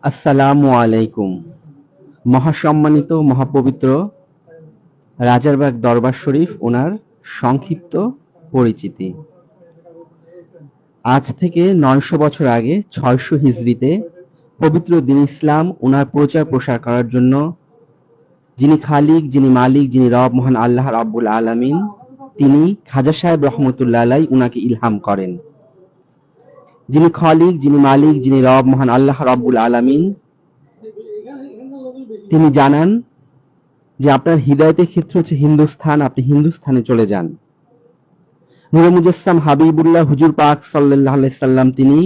আসসালামু আলাইকুম। মহাসম্মানিত মহাপবিত্র রাজারবাগ দরবার শরীফ ওনার সংক্ষিপ্ত পরিচিতি। আজ থেকে ৯০০ বছর আগে ৬০০ হিজরিতে পবিত্র দ্বীন ইসলাম ওনার প্রচার প্রসার করার জন্য যিনি খালিক, যিনি মালিক, যিনি রব মহান আল্লাহ রাব্বুল আলামিন, তিনি খাজা সাহেব রহমতুল্লাহ আলাই উনাকে ইলহাম করেন। যিনি খালিক, যিনি মালিক, যিনি রব মহান আল্লাহ রাব্বুল আলামিন, তিনি জানান যে আপনার হিদায়াতের ক্ষেত্র হচ্ছে হিন্দুস্থান, আপনি হিন্দুস্থানে চলে যান। নূরে মুজাসসাম হাবিবুল্লাহ হুজুর পাক সাল্লাল্লাহু আলাইহি সাল্লাম তিনি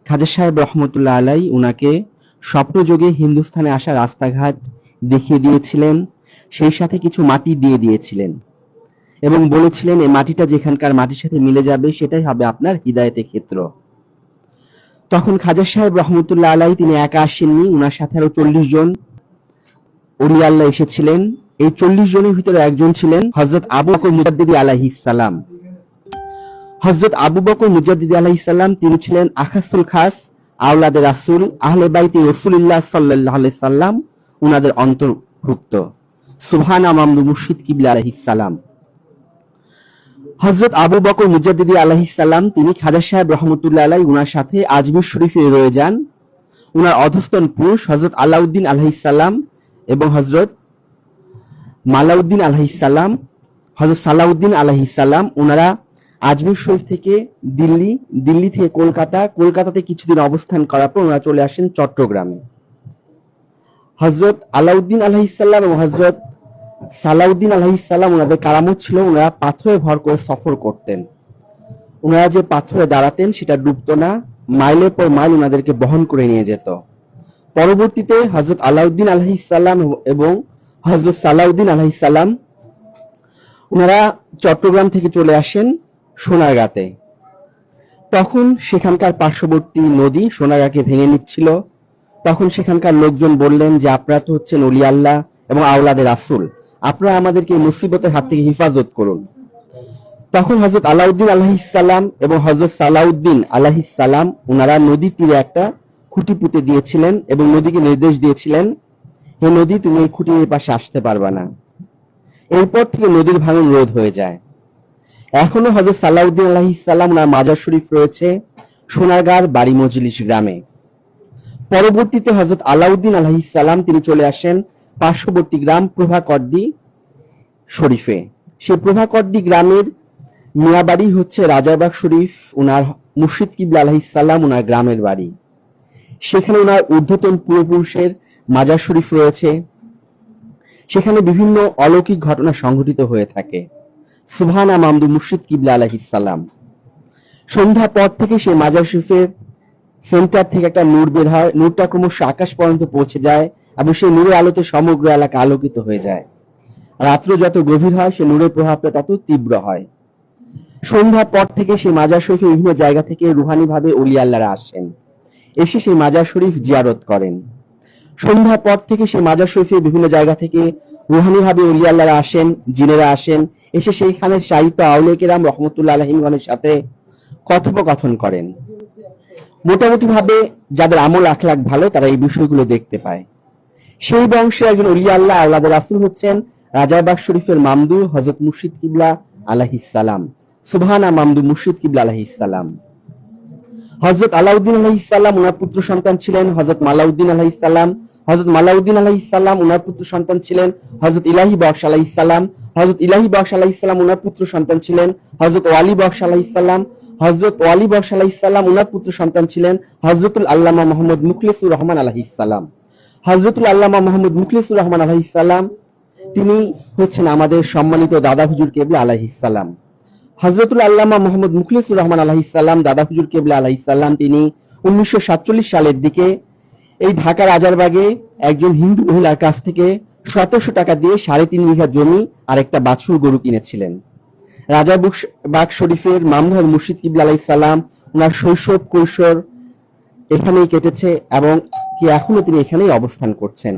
খাজা সাহেব রহমতুল্লাহ আলাই উনাকে স্বপ্নযোগে হিন্দুস্থানে আসা রাস্তাঘাট দেখিয়ে দিয়েছিলেন, সেই সাথে কিছু মাটি দিয়ে দিয়েছিলেন এবং বলেছিলেন এই মাটিটা যেখানকার মাটির সাথে মিলে যাবে সেটাই হবে আপনার হিদায়াতের ক্ষেত্র। তখন খাজা সাহেব রহমতুল্লাহ আলাই তিনি একা আসেননি, উনার সাথে আরো ৪০ জন ওলি আল্লাহ এসেছিলেন। এই ৪০ জনের ভিতরে একজন ছিলেন হযরত আবু বকর মুজাদ্দিদি আলাইহিস সালাম। হযরত আবু বকর মুজাদ্দিদি আলাইহিস সালাম তিনি ছিলেন আখাসুল খাস আওলাদে রাসূল আহলে বাইতে রাসূলুল্লাহ সাল্লাল্লাহু আলাইহি সাল্লাম উনাদের অন্তর্ভুক্ত। সুবহানা মামদু মুর্শিদ কিবলা আলাইহিস সালাম। হযরত আবু বকর মুজাদ্দিদি আলাইহিস সালাম তিনি খাজা সাহেব রহমতুল্লাহ আলাই উনার সাথে আজমির শরীফে রয়ে যান। উনার অধস্তন পুরুষ হযরত আলাউদ্দিন আলাইহিস সালাম এবং হযরত মালাউদ্দিন আলাইহিস সালাম, হযরত সালাউদ্দিন আলাইহিস সালাম উনারা আজমির শরীফ থেকে দিল্লি থেকে কলকাতাতে কিছুদিন অবস্থান করার পর ওনারা চলে আসেন চট্টগ্রামে। হযরত আলাউদ্দিন আলাইহিস সালাম এবং হযরত সালাউদ্দিন আলাইহিস সালাম ওনাদের কারামত ছিল ওনারা পাথরে ভর করে সফর করতেন। ওনারা যে পাথরে দাঁড়াতেন সেটা ডুবতো না, মাইলের পর মাইল ওনাদেরকে বহন করে নিয়ে যেত। পরবর্তীতে হযরত আলাউদ্দিন আলাইহিস সালাম এবং হযরত সালাউদ্দিন আলাইহিস সালাম ওনারা চট্টগ্রাম থেকে চলে আসেন সোনারগাঁতে। তখন সেখানকার পার্শ্ববর্তী নদী সোনারগাঁকে ভেঙে নিচ্ছিল। তখন সেখানকার লোকজন বললেন যে আপনারা তো হচ্ছেন ওলি আল্লাহ এবং আওলাদে রাসূল, আপনারা আমাদেরকে মুসিবতের হাত থেকে হেফাজত করুন। তখন হযরত আলাউদ্দিন আলাইহিস সালাম এবং হযরত সালাউদ্দিন আলাইহিস সালাম ওনারা নদীর তীরে একটা খুঁটি পুঁতে দিয়েছিলেন এবং নদীকে নির্দেশ দিয়েছিলেন, হে নদী তুমি এই খুঁটির পাশে আসতে পারবা না। এরপর থেকে নদীর ভাঙন রোধ হয়ে যায়। এখনো হযরত সালাউদ্দিন আলাইহিস সালাম ওনার মাজার শরীফ রয়েছে সোনারগাঁর বাড়ি মজলিস গ্রামে। পরবর্তীতে হযরত আলাউদ্দিন আলাইহিস সালাম তিনি চলে আসেন পার্শ্ববর্তী গ্রাম প্রভাকর্দি শরীফে। সেই প্রভাকর্দি গ্রামের মিয়াবাড়ি হচ্ছে রাজারবাগ শরীফ উনার মুর্শিদ কিবলা আলাইহিস সালাম উনার গ্রামের বাড়ি। সেখানে ওনার ঊর্ধ্বতন পূর্বপুরুষের মাজার শরীফ রয়েছে। সেখানে বিভিন্ন অলৌকিক ঘটনা সংঘটিত হয়ে থাকে। সুবহানা মামদু মুর্শিদ কিবলা আলাইহিস সালাম। সন্ধ্যা পর থেকে সেই মাজার শরীফের সেন্টার থেকে একটা নূর বের হয়, নূরটা ক্রমশ আকাশ পর্যন্ত পৌঁছে যায় এবং সেই নূরের আলোতে সমগ্র এলাকা আলোকিত হয়ে যায়। রাত্র যত গভীর হয় সেই নূরের প্রভাবটা তত তীব্র হয়। সন্ধ্যার পর থেকে সেই মাজার শরীফে বিভিন্ন জায়গা থেকে রুহানি ভাবে ওলি আল্লাহরা আসেন, এসে সেই মাজার শরীফ জিয়ারত করেন। সন্ধ্যার পর থেকে সেই মাজার শরীফে বিভিন্ন জায়গা থেকে রুহানি ভাবে ওলি আল্লাহরা আসেন, জিনেরা আসেন, এসে সেইখানে সাহিত্য আউলিয়া কেরাম রহমতুল্লাহ আলাইহিমগণের সাথে কথোপকথন করেন। মোটামুটি ভাবে যাদের আমল আখলাক ভালো তারা এই বিষয়গুলো দেখতে পায়। সেই বংশে একজন ওলি আল্লাহ আওলাদে রাসূল হচ্ছেন রাজারবাগ শরীফের মামদু হযরত মুর্শিদ কিবলা আলাইহিস সালাম। সুবহানা মামদু মুর্শিদ কিবলা আলাইহিস সালাম। হযরত আলাউদ্দিন আলাইহিস সালাম ওনার পুত্র সন্তান ছিলেন হযরত মালাউদ্দিন আলাইহিস সালাম। হযরত মালাউদ্দিন আলাইহিস সালাম ওনার পুত্র সন্তান ছিলেন হযরত ইলাহি বখশ আলাইহিস সালাম। হযরত ইলাহি বখশ আলাইহিস সালাম ওনার পুত্র সন্তান ছিলেন হযরত ওয়ালি বখশ আলাইহিস সালাম। হযরত ওয়ালি বখশ আলাইহিস সালাম ওনার পুত্র সন্তান ছিলেন হযরতুল আল্লামা মুহাম্মদ মুখলিসুর রহমান আলাইহিস সালাম। হযরতুল আল্লামা মুহাম্মদ মুখলিসুর রহমান আলাইহিস সালাম তিনি হচ্ছেন আমাদের সম্মানিত দাদা হুজুর কেবলা আলাইহিস সালাম। হযরতুল আল্লামা মুহাম্মদ মুখলিসুর রহমান আলাইহিস সালাম দাদা হুজুর কেবলা আলাইহিস সালাম তিনি 1947 সালের দিকে এই ঢাকা রাজারবাগে একজন হিন্দু মহিলার কাছ থেকে 1700 টাকা দিয়ে 3.5 বিঘা জমি আর একটা বাছুর গরু কিনেছিলেন। রাজারবাগ শরীফের মামদুল মুর্শিদ কিবলা আলাইহিস সালাম ওনার শৈশব কৈশোর এখানেই কেটেছে এবং কি এখনো তিনি এখানেই অবস্থান করছেন।